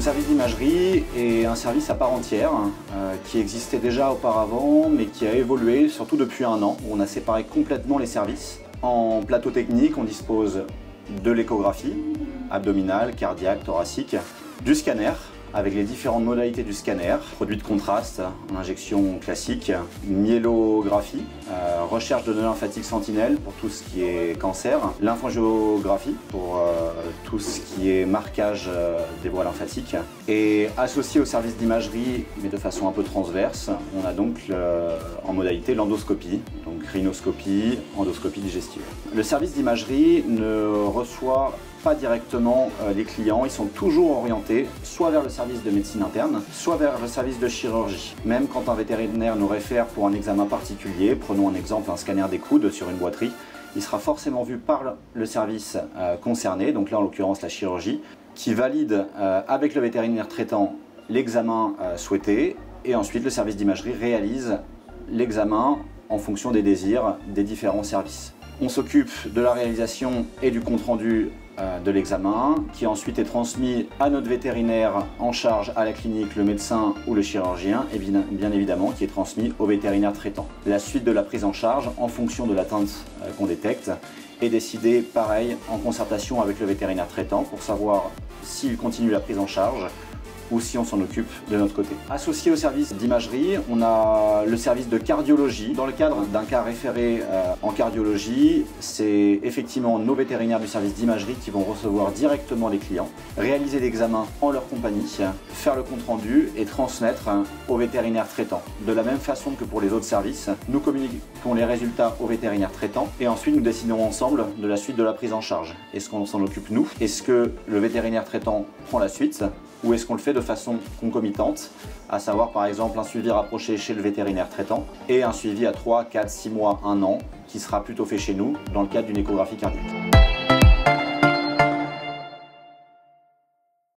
service d'imagerie est un service à part entière qui existait déjà auparavant mais qui a évolué surtout depuis un an où on a séparé complètement les services. En plateau technique, on dispose de l'échographie abdominale, cardiaque, thoracique, du scanner avec les différentes modalités du scanner, produit de contraste, injection classique, myélographie, recherche de nœuds lymphatiques sentinelles pour tout ce qui est cancer, lymphangiographie pour tout ce qui est marquage des voies lymphatiques. Et associé au service d'imagerie, mais de façon un peu transverse, on a donc en modalité l'endoscopie, donc rhinoscopie, endoscopie digestive. Le service d'imagerie ne reçoit pas directement les clients, ils sont toujours orientés soit vers le service de médecine interne, soit vers le service de chirurgie. Même quand un vétérinaire nous réfère pour un examen particulier, prenons un exemple, un scanner des coudes sur une boiterie, il sera forcément vu par le service concerné, donc là en l'occurrence la chirurgie, qui valide avec le vétérinaire traitant l'examen souhaité et ensuite le service d'imagerie réalise l'examen en fonction des désirs des différents services. On s'occupe de la réalisation et du compte-rendu de l'examen qui ensuite est transmis à notre vétérinaire en charge à la clinique, le médecin ou le chirurgien et bien évidemment qui est transmis au vétérinaire traitant. La suite de la prise en charge en fonction de l'atteinte qu'on détecte est décidée pareil en concertation avec le vétérinaire traitant pour savoir s'il continue la prise en charge ou si on s'en occupe de notre côté. Associé au service d'imagerie, on a le service de cardiologie. Dans le cadre d'un cas référé en cardiologie, c'est effectivement nos vétérinaires du service d'imagerie qui vont recevoir directement les clients, réaliser l'examen en leur compagnie, faire le compte-rendu et transmettre au vétérinaire traitant. De la même façon que pour les autres services, nous communiquons les résultats au vétérinaire traitant et ensuite nous décidons ensemble de la suite de la prise en charge. Est-ce qu'on s'en occupe nous? Est-ce que le vétérinaire traitant prend la suite? Ou est-ce qu'on le fait de façon concomitante, à savoir par exemple un suivi rapproché chez le vétérinaire traitant et un suivi à 3, 4, 6 mois, 1 an qui sera plutôt fait chez nous dans le cadre d'une échographie cardiaque.